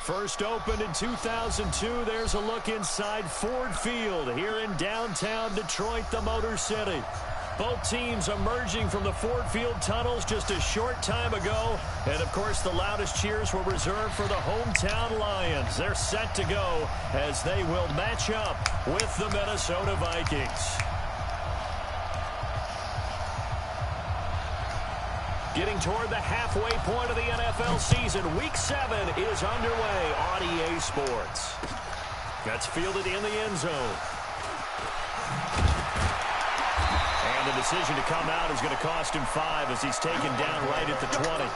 First opened in 2002, there's a look inside Ford Field here in downtown Detroit, the Motor City. Both teams emerging from the Ford Field tunnels just a short time ago. And, of course, the loudest cheers were reserved for the hometown Lions. They're set to go as they will match up with the Minnesota Vikings. Getting toward the halfway point of the NFL season, Week 7 is underway on EA Sports. That's fielded in the end zone. And the decision to come out is going to cost him 5 as he's taken down right at the 20.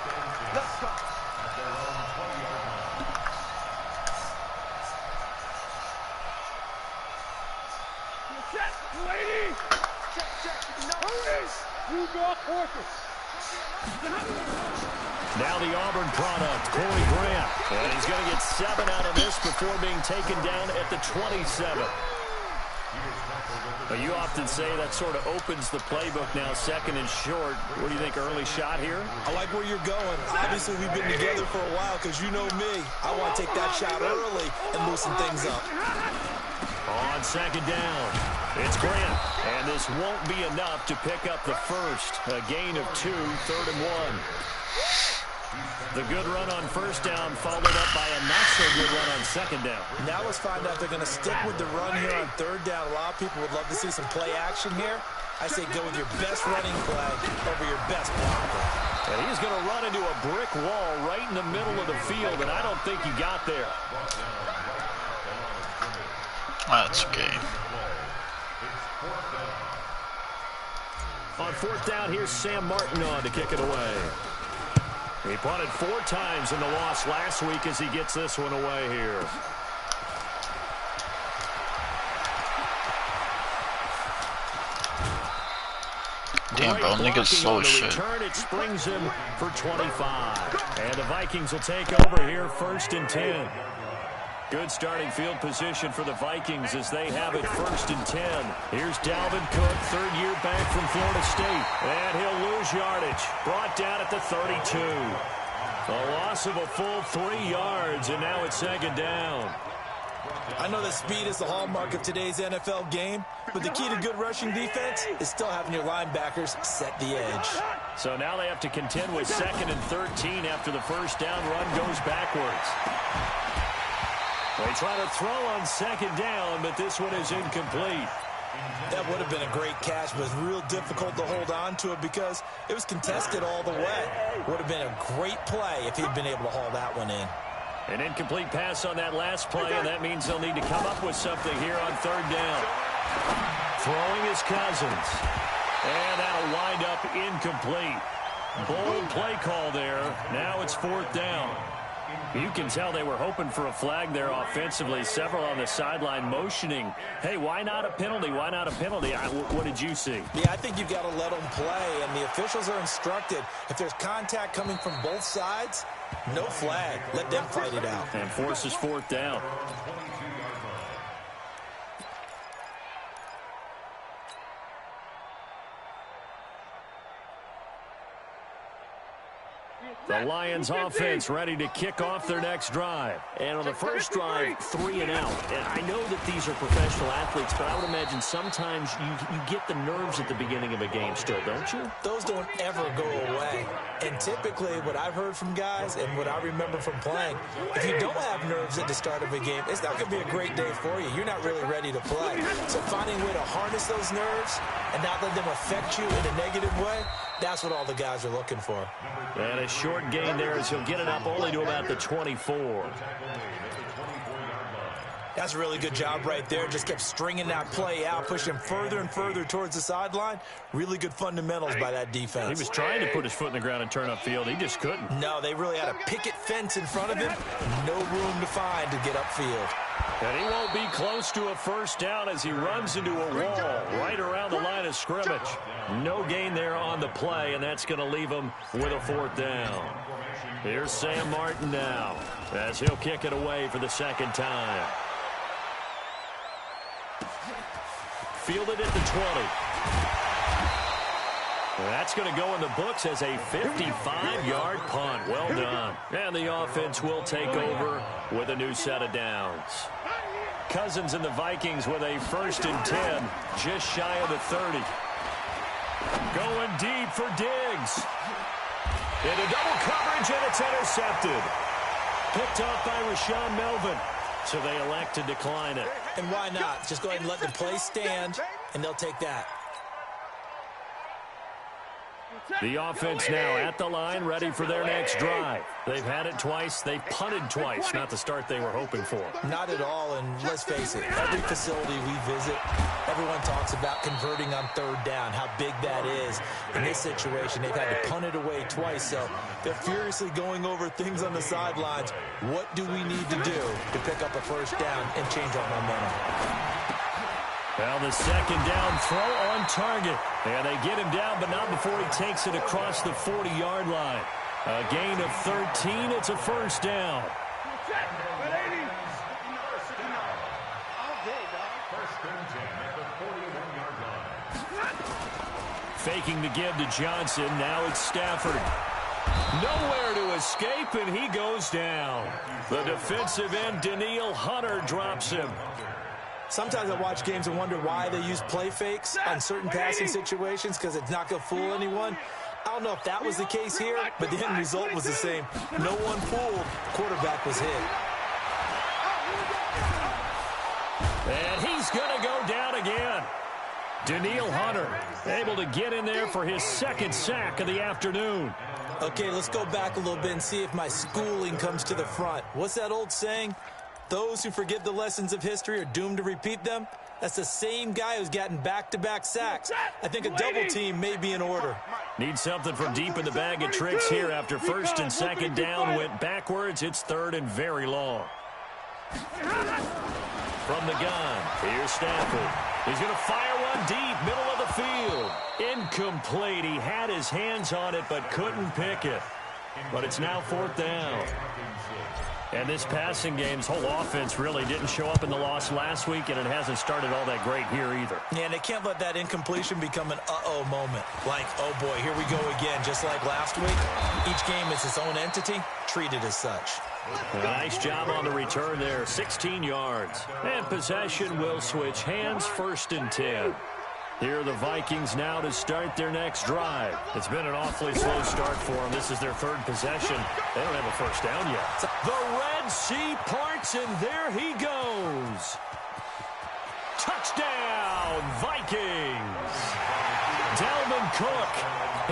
Now the Auburn product, Corey Grant. And he's going to get 7 out of this before being taken down at the 27. You often say that sort of opens the playbook now, second and short. What do you think, early shot here? I like where you're going. Obviously, we've been together for a while because you know me. I want to take that shot early and loosen things up. On second down, it's Grant. And this won't be enough to pick up the first. A gain of 2, 3rd and 1. The good run on first down followed up by a not-so-good run on second down. Now let's find out if they're going to stick with the run here on 3rd down. A lot of people would love to see some play action here. I say go with your best running play over your best blocker. And he's going to run into a brick wall right in the middle of the field, and I don't think he got there. That's okay. On 4th down, here's Sam Martin on to kick it away. He punted 4 times in the loss last week as he gets this one away here. Damn, bro, nigga's slow as shit. Return, it springs him for 25. And the Vikings will take over here, 1st and 10. Good starting field position for the Vikings as they have it 1st and 10. Here's Dalvin Cook, 3rd year back from Florida State. And he'll lose yardage. Brought down at the 32. A loss of a full 3 yards, and now it's 2nd down. I know that speed is the hallmark of today's NFL game, but the key to good rushing defense is still having your linebackers set the edge. So now they have to contend with 2nd and 13 after the first down run goes backwards. They try to throw on 2nd down, but this one is incomplete. That would have been a great catch, but it was real difficult to hold on to it because it was contested all the way. Would have been a great play if he'd been able to haul that one in. An incomplete pass on that last play, and that means they'll need to come up with something here on 3rd down. Throwing is Cousins. And that'll wind up incomplete. Bold play call there. Now it's 4th down. You can tell they were hoping for a flag there offensively. Several on the sideline motioning, hey, why not a penalty? Why not a penalty? What did you see? Yeah, I think you've got to let them play, and the officials are instructed. If there's contact coming from both sides, no flag. Let them fight it out. And forces 4th down. The Lions offense ready to kick off their next drive. And on the first drive, 3 and out. And I know that these are professional athletes, but I would imagine sometimes you get the nerves at the beginning of a game still, don't you? Those don't ever go away. And typically what I've heard from guys and what I remember from playing, if you don't have nerves at the start of a game, it's not going to be a great day for you. You're not really ready to play. So finding a way to harness those nerves and not let them affect you in a negative way, that's what all the guys are looking for. And a short gain there as he'll get it up only to about the 24. That's a really good job right there. Just kept stringing that play out, pushing further and further towards the sideline. Really good fundamentals by that defense. He was trying to put his foot in the ground and turn upfield. He just couldn't. No, they really had a picket fence in front of him. No room to find to get upfield. And he won't be close to a first down as he runs into a wall right around the line of scrimmage. No gain there on the play, and that's going to leave him with a 4th down. Here's Sam Martin now as he'll kick it away for the 2nd time. Fielded at the 20. That's going to go in the books as a 55-yard punt. Well done. And the offense will take over with a new set of downs. Cousins and the Vikings with a 1st and 10, just shy of the 30. Going deep for Diggs. Into double coverage, and it's intercepted. Picked off by Rashawn Melvin. So they elect to decline it. And why not? Just go ahead and let the play stand, and they'll take that. The offense now at the line, ready for their next drive. They've had it twice. They've punted twice. Not the start they were hoping for. Not at all, and let's face it, every facility we visit, everyone talks about converting on 3rd down, how big that is. In this situation, they've had to punt it away twice, so they're furiously going over things on the sidelines. What do we need to do to pick up a 1st down and change our momentum? Well, the 2nd down throw on target. And they get him down, but not before he takes it across the 40-yard line. A gain of 13. It's a 1st down. Faking the give to Johnson. Now it's Stafford. Nowhere to escape, and he goes down. The defensive end, Danielle Hunter, drops him. Sometimes I watch games and wonder why they use play fakes on certain passing situations, because it's not going to fool anyone. I don't know if that was the case here, but the end result was the same. No one fooled. Quarterback was hit. And he's going to go down again. Danielle Hunter able to get in there for his 2nd sack of the afternoon. Okay, let's go back a little bit and see if my schooling comes to the front. What's that old saying? Those who forget the lessons of history are doomed to repeat them. That's the same guy who's gotten back-to-back sacks. I think a double team may be in order. Need something from deep in the bag of tricks here after 1st and 2nd down went backwards. It's 3rd and very long. From the gun, here's Stafford. He's going to fire one deep, middle of the field. Incomplete. He had his hands on it but couldn't pick it. But it's now 4th down. And this passing game's whole offense really didn't show up in the loss last week, and it hasn't started all that great here either. Yeah, and they can't let that incompletion become an uh-oh moment. Like, oh boy, here we go again, just like last week. Each game is its own entity, treated as such. Nice job on the return there, 16 yards. And possession will switch hands, 1st and 10. Here are the Vikings now to start their next drive. It's been an awfully slow start for them. This is their 3rd possession. They don't have a 1st down yet. The Red Sea parts, and there he goes. Touchdown, Vikings. Dalvin Cook,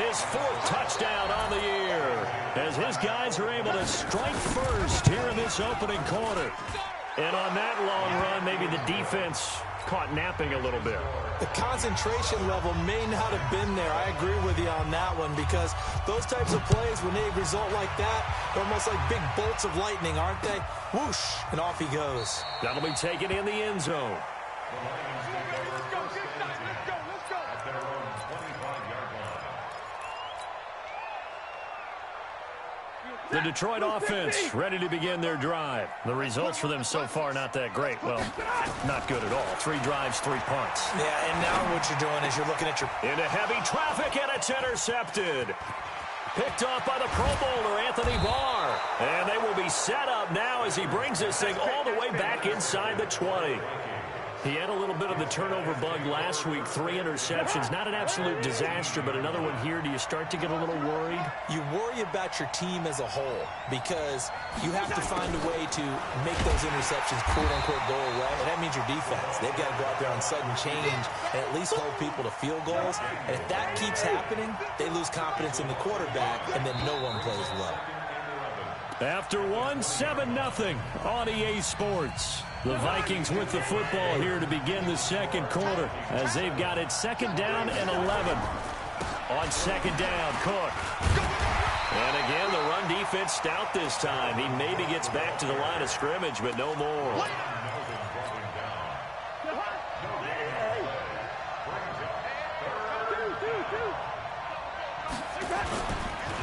his 4th touchdown on the year, as his guys are able to strike first here in this opening quarter. And on that long run, maybe the defense caught napping a little bit. The concentration level may not have been there. I agree with you on that one, because those types of plays, when they result like that, they're almost like big bolts of lightning, aren't they? Whoosh, and off he goes. That'll be taken in the end zone. The Detroit offense ready to begin their drive. The results for them so far not that great. Well, not good at all. 3 drives, 3 punts. Yeah, and now what you're doing is you're looking at your... Into heavy traffic, and it's intercepted. Picked off by the Pro Bowler, Anthony Barr. And they will be set up now as he brings this thing all the way back inside the 20. He had a little bit of the turnover bug last week, 3 interceptions. Not an absolute disaster, but another one here. Do you start to get a little worried? You worry about your team as a whole, because you have to find a way to make those interceptions quote-unquote go away, and that means your defense. They've got to go out there on sudden change and at least hold people to field goals. And if that keeps happening, they lose confidence in the quarterback, and then no one plays well. After one, 7-0 on EA Sports. The Vikings with the football here to begin the 2nd quarter, as they've got it 2nd down and 11. On 2nd down, Cook. And again, the run defense stout this time. He maybe gets back to the line of scrimmage, but no more.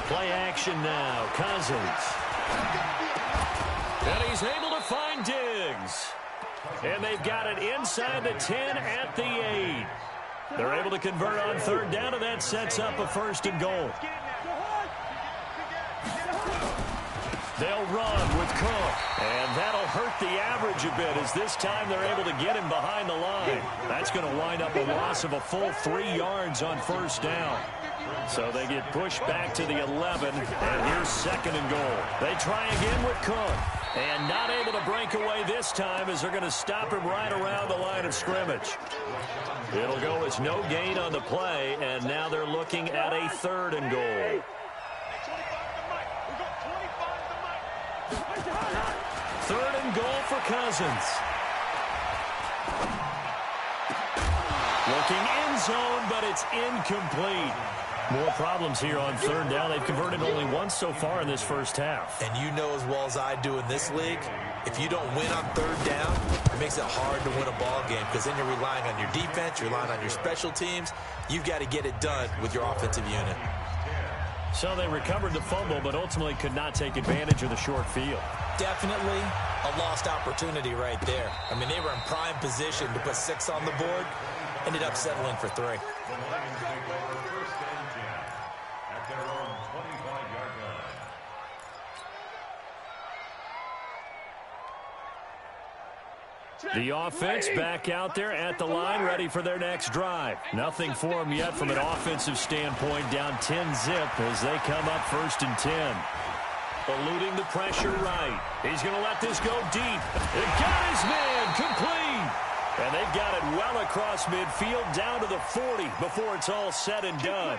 Play action now, Cousins. And he's able to find Diggs. And they've got it inside the 10 at the 8. They're able to convert on 3rd down, and that sets up a 1st and goal. They'll run with Cook. And that'll hurt the average a bit as this time they're able to get him behind the line. That's going to wind up a loss of a full 3 yards on first down. So they get pushed back to the 11, and here's 2nd and goal. They try again with Cook, and not able to break away this time as they're going to stop him right around the line of scrimmage. It'll go as no gain on the play, and now they're looking at a 3rd and goal. 3rd and goal for Cousins. Looking end zone, but it's incomplete. More problems here on 3rd down. They've converted only once so far in this first half. And you know as well as I do in this league, if you don't win on 3rd down, it makes it hard to win a ball game because then you're relying on your defense, you're relying on your special teams. You've got to get it done with your offensive unit. So they recovered the fumble, but ultimately could not take advantage of the short field. Definitely a lost opportunity right there. I mean, they were in prime position to put 6 on the board, ended up settling for 3. The offense back out there at the line, ready for their next drive. Nothing for them yet from an offensive standpoint, down 10-zip as they come up 1st and 10. Eluding the pressure right. He's going to let this go deep. It got his man complete. And they've got it well across midfield down to the 40 before it's all said and done.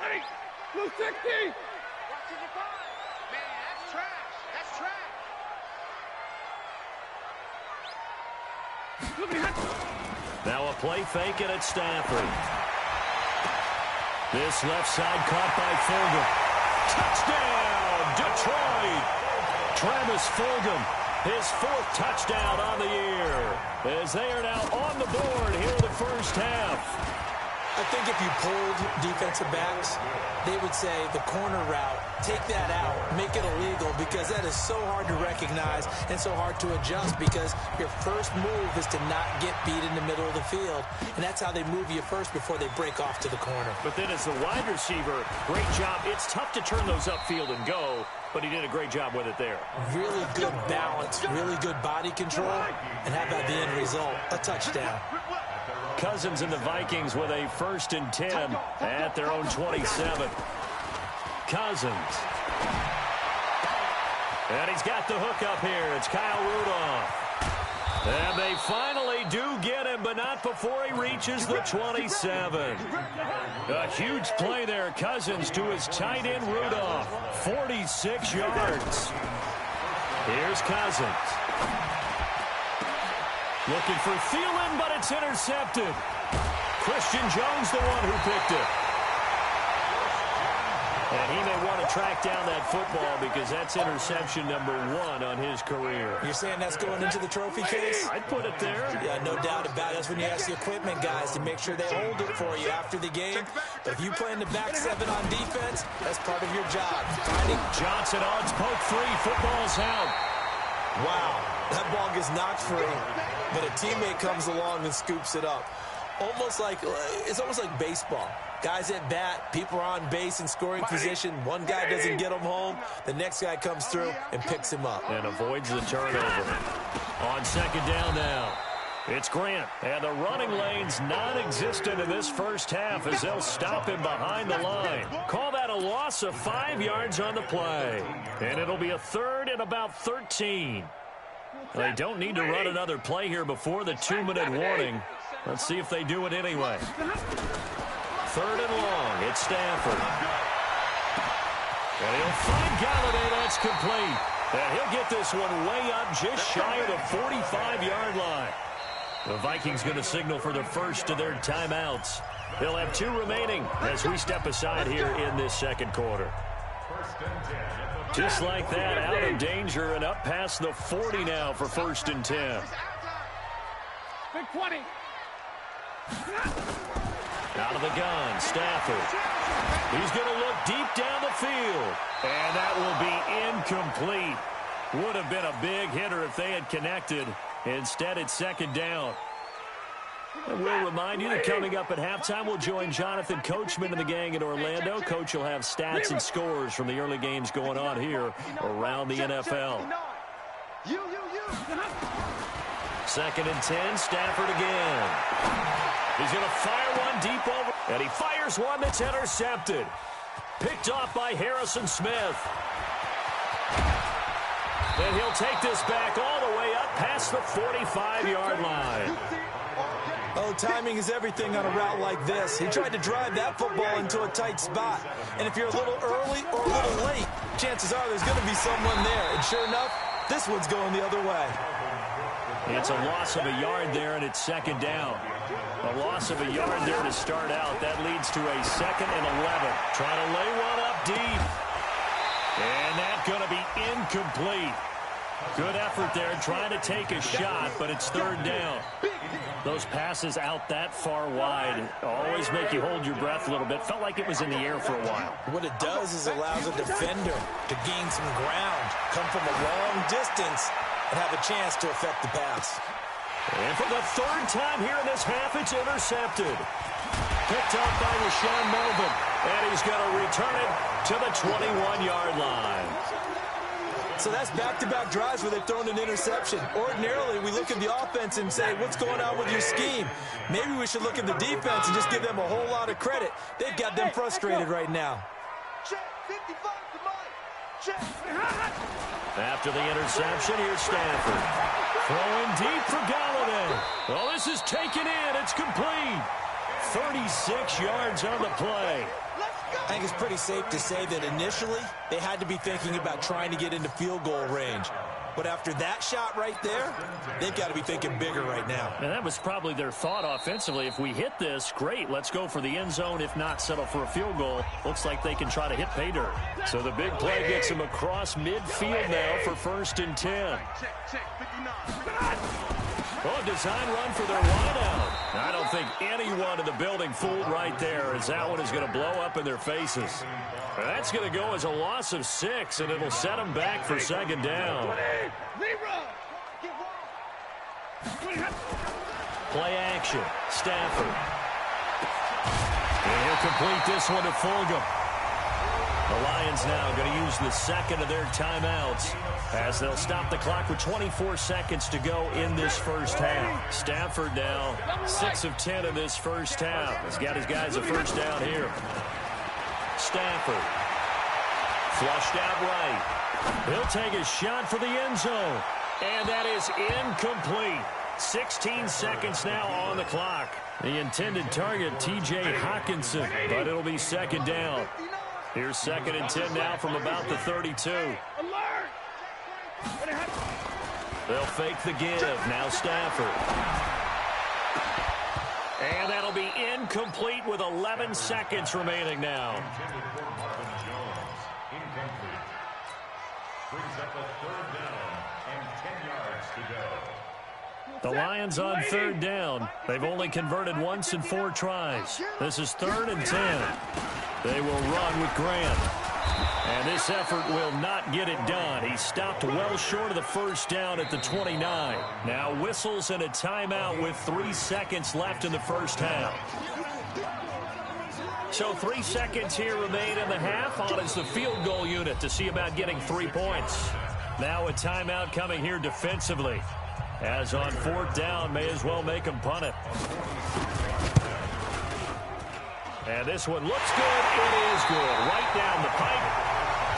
Hey, blue 60. Now a play fake and it's Stafford. This left side caught by Fulgham. Touchdown, Detroit! Travis Fulgham, his 4th touchdown on the year. As they are now on the board here in the first half. I think if you pulled defensive backs, they would say the corner route, take that out, make it illegal, because that is so hard to recognize and so hard to adjust because your first move is to not get beat in the middle of the field. And that's how they move you first before they break off to the corner. But then as the wide receiver, great job. It's tough to turn those upfield and go, but he did a great job with it there. Really good balance, really good body control, and how about the end result? A touchdown. Cousins and the Vikings with a 1st and 10 at their own 27. Cousins. And he's got the hook up here. It's Kyle Rudolph. And they finally do get him, but not before he reaches the 27. A huge play there. Cousins to his tight end Rudolph. 46 yards. Here's Cousins. Looking for Thielen, but it's intercepted. Christian Jones, the one who picked it. And he may want to track down that football because that's interception number 1 on his career. You're saying that's going into the trophy case? I'd put it there. Yeah, no doubt about it. That's when you ask the equipment guys to make sure they hold it for you after the game. But if you play in the back 7 on defense, that's part of your job. Johnson odds poke free. Football's out. Wow, that ball gets knocked free, but a teammate comes along and scoops it up. It's almost like baseball. Guys at bat, people are on base in scoring position. One guy doesn't get him home. The next guy comes through and picks him up. And avoids the turnover. On 2nd down now. It's Grant, and the running lane's non-existent in this first half as they'll stop him behind the line. Call that a loss of 5 yards on the play. And it'll be a 3rd and about 13. They don't need to run another play here before the 2-minute warning. Let's see if they do it anyway. 3rd and long, it's Stafford. And he'll find Galladay, that's complete. And he'll get this one way up just shy of the 45-yard line. The Vikings going to signal for the first of their timeouts. They'll have 2 remaining as we step aside here in this 2nd quarter. Just like that, out of danger and up past the 40 now for 1st and 10. Big 20. Out of the gun, Stafford. He's going to look deep down the field. And that will be incomplete. Would have been a big hitter if they had connected. Instead, it's 2nd down. And we'll remind you that coming up at halftime, we'll join Jonathan Coachman and the gang in Orlando. Coach will have stats and scores from the early games going on here around the NFL. Second and 10, Stafford again. He's going to fire one deep over, and he fires one that's intercepted. Picked off by Harrison Smith. And he'll take this back all the way up past the 45-yard line. Oh, timing is everything on a route like this. He tried to drive that football into a tight spot. And if you're a little early or a little late, chances are there's going to be someone there. And sure enough, this one's going the other way. It's a loss of a yard there, and it's second down. A loss of a yard there to start out. That leads to a 2nd and 11. Trying to lay one up deep. And that's going to be incomplete. Good effort there trying to take a shot, but it's third down. Those passes out that far wide always make you hold your breath a little bit. Felt like it was in the air for a while. What it does is allows a defender to gain some ground, come from a long distance, and have a chance to affect the pass. And for the third time here in this half, it's intercepted. Picked up by Rashawn Melvin, and he's going to return it to the 21-yard line. So that's back-to-back drives where they've thrown an interception. Ordinarily, we look at the offense and say, what's going on with your scheme? Maybe we should look at the defense and just give them a whole lot of credit. They've got them frustrated right now. After the interception, here's Stafford. Throwing deep for Galladay. Well, this is taken in. It's complete. 36 yards on the play. I think it's pretty safe to say that initially they had to be thinking about trying to get into field goal range. But after that shot right there, they've got to be thinking bigger right now. And that was probably their thought offensively. If we hit this, great. Let's go for the end zone. If not, settle for a field goal. Looks like they can try to hit pay dirt. So the big play gets them across midfield now for 1st and 10. Oh, design run for their wideout. I don't think anyone in the building fooled right there, as that one is going to blow up in their faces. That's going to go as a loss of 6, and it'll set them back for 2nd down. Play action. Stafford. And he'll complete this one to Fulgham. The Lions now going to use the 2nd of their timeouts as they'll stop the clock with 24 seconds to go in this first half. Stafford now 6 of 10 in this first half. He's got his guys a first down here. Stafford. Flushed out right. He'll take a shot for the end zone. And that is incomplete. 16 seconds now on the clock. The intended target, T.J. Hawkinson, but it'll be 2nd down. Here's 2nd and 10 now from about the 32. They'll fake the give. Now Stafford. And that'll be incomplete with 11 seconds remaining now. The Lions on 3rd down. They've only converted once in 4 tries. This is 3rd and 10. They will run with Grant. And this effort will not get it done. He stopped well short of the first down at the 29. Now whistles and a timeout with 3 seconds left in the first half. So 3 seconds here remain in the half. On is the field goal unit to see about getting 3 points. Now a timeout coming here defensively. As on 4th down, may as well make him punt it. And this one looks good. It is good. Right down the pipe.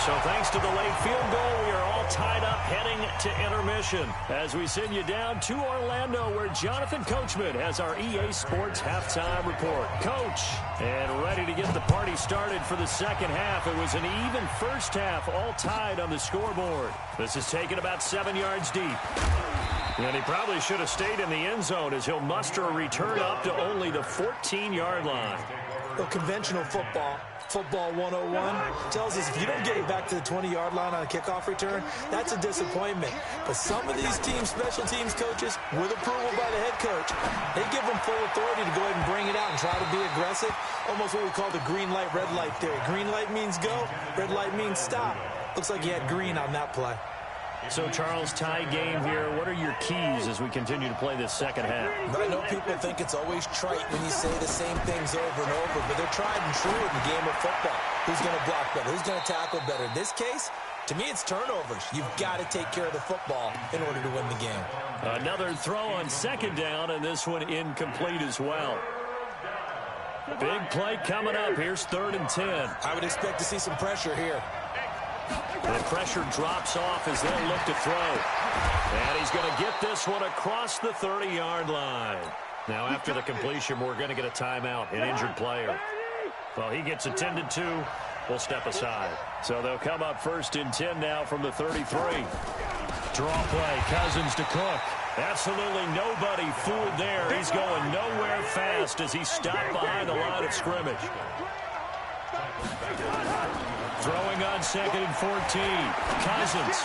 So thanks to the late field goal, we are all tied up heading to intermission as we send you down to Orlando where Jonathan Coachman has our EA Sports halftime report. Coach, and ready to get the party started for the second half. It was an even first half, all tied on the scoreboard. This is taken about 7 yards deep. And he probably should have stayed in the end zone as he'll muster a return up to only the 14-yard line. Well, conventional football 101, tells us if you don't get it back to the 20-yard line on a kickoff return, that's a disappointment. But some of these special teams coaches, with approval by the head coach, they give them full authority to go ahead and bring it out and try to be aggressive. Almost what we call the green light, red light theory. Green light means go, red light means stop. Looks like he had green on that play. So, Charles, tie game here. What are your keys as we continue to play this second half? I know people think it's always trite when you say the same things over and over, but they're tried and true in the game of football. Who's going to block better? Who's going to tackle better? In this case, to me, it's turnovers. You've got to take care of the football in order to win the game. Another throw on second down, and this one incomplete as well. Big play coming up. Here's 3rd and 10. I would expect to see some pressure here. The pressure drops off as they look to throw. And he's going to get this one across the 30-yard line. Now, after the completion, we're going to get a timeout, an injured player. Well, he gets attended to. We'll step aside. So they'll come up 1st and 10 now from the 33. Draw play, Cousins to Cook. Absolutely nobody fooled there. He's going nowhere fast as he's stopped behind the line of scrimmage. Throwing on 2nd and 14. Cousins.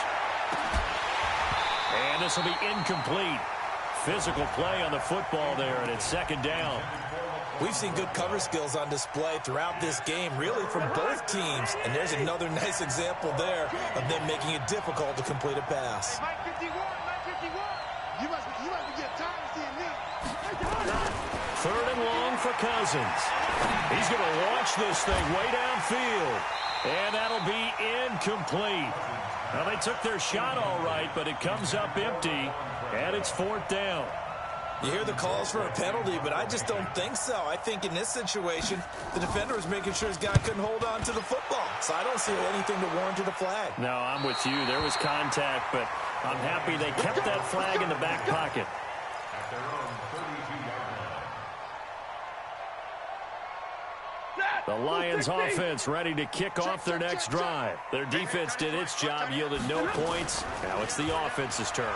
And this will be incomplete. Physical play on the football there, and it's 2nd down. We've seen good cover skills on display throughout this game, really from both teams. And there's another nice example there of them making it difficult to complete a pass. Third and long for Cousins. He's going to launch this thing way downfield. And that'll be incomplete. Well, they took their shot all right, but it comes up empty. And it's 4th down. You hear the calls for a penalty, but I just don't think so. I think in this situation, the defender was making sure his guy couldn't hold on to the football. So I don't see anything to warrant a flag. No, I'm with you. There was contact, but I'm happy they kept that flag in the back pocket. The Lions offense ready to kick off their next drive. Their defense did its job, yielded no points. Now it's the offense's turn.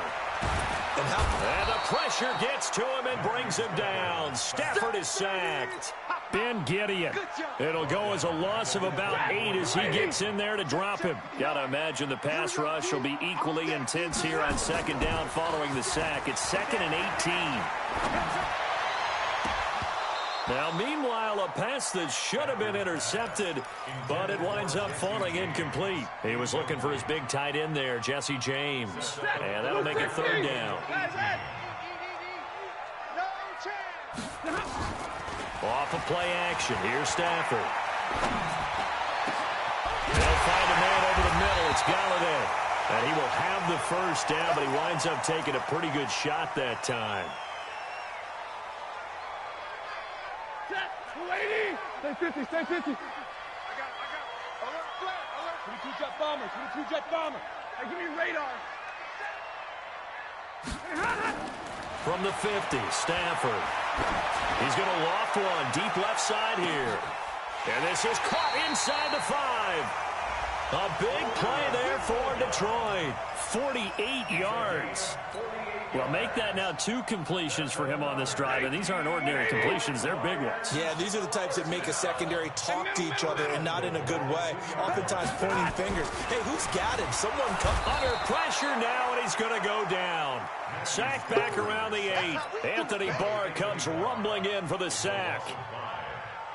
And the pressure gets to him and brings him down. Stafford is sacked. Ben Gideon. It'll go as a loss of about 8 as he gets in there to drop him. Got to imagine the pass rush will be equally intense here on 2nd down following the sack. It's 2nd and 18. Now, meanwhile, a pass that should have been intercepted, but it winds up falling incomplete. He was looking for his big tight end there, Jesse James. And that'll make it 3rd down. Off of play action. Here's Stafford. They'll find a man over the middle. It's Galladay. And he will have the 1st down, but he winds up taking a pretty good shot that time. Stay 50, stay 50. I got. Alert, flat, alert. 22 jet bomber, 22 jet bomber. Hey, give me radar. From the 50, Stafford. He's going to loft one deep left side here. And this is caught inside the 5. A big play there for Detroit. 48 yards. Well, make that now 2 completions for him on this drive, and these aren't ordinary completions. They're big ones. Yeah, these are the types that make a secondary talk to each other and not in a good way. Oftentimes pointing fingers. Hey, who's got him? Someone come. Under pressure now, and he's going to go down. Sacked back around the 8. Anthony Barr comes rumbling in for the sack.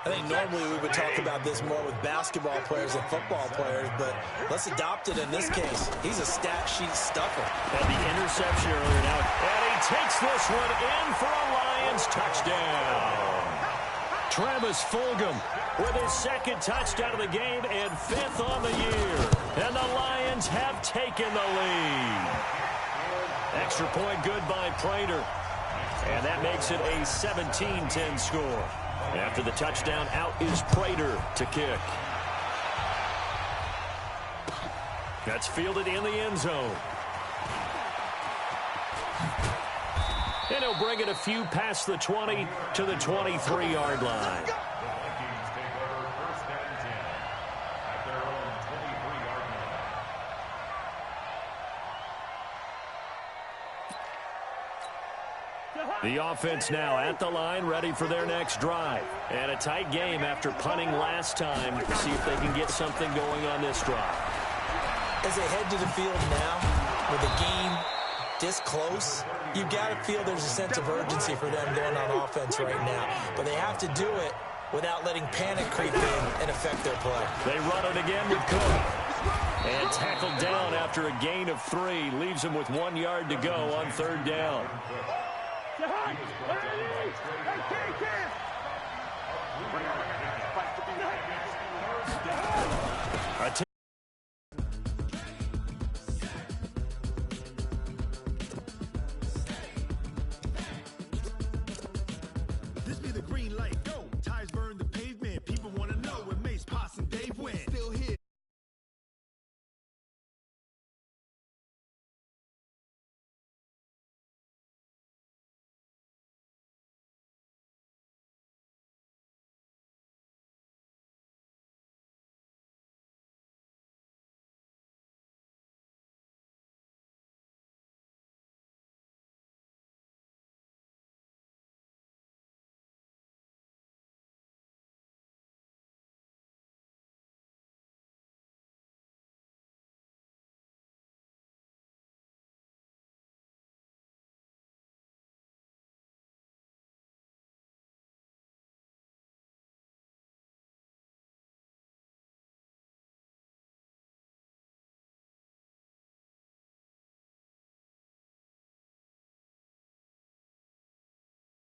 I think normally we would talk about this more with basketball players than football players, but let's adopt it in this case. He's a stat sheet stuffer. And the interception earlier now. And he takes this one in for a Lions touchdown. Travis Fulgham with his 2nd touchdown of the game and 5th on the year. And the Lions have taken the lead. Extra point good by Prater. And that makes it a 17-10 score. After the touchdown, out is Prater to kick. That's fielded in the end zone. And he'll bring it a few past the 20 to the 23-yard line. The offense now at the line, ready for their next drive. And a tight game after punting last time. See if they can get something going on this drive. As they head to the field now, with the game this close, you've got to feel there's a sense of urgency for them going on offense right now. But they have to do it without letting panic creep in and affect their play. They run it again with Cook. And tackled down after a gain of 3. Leaves him with 1 yard to go on third down. Hey,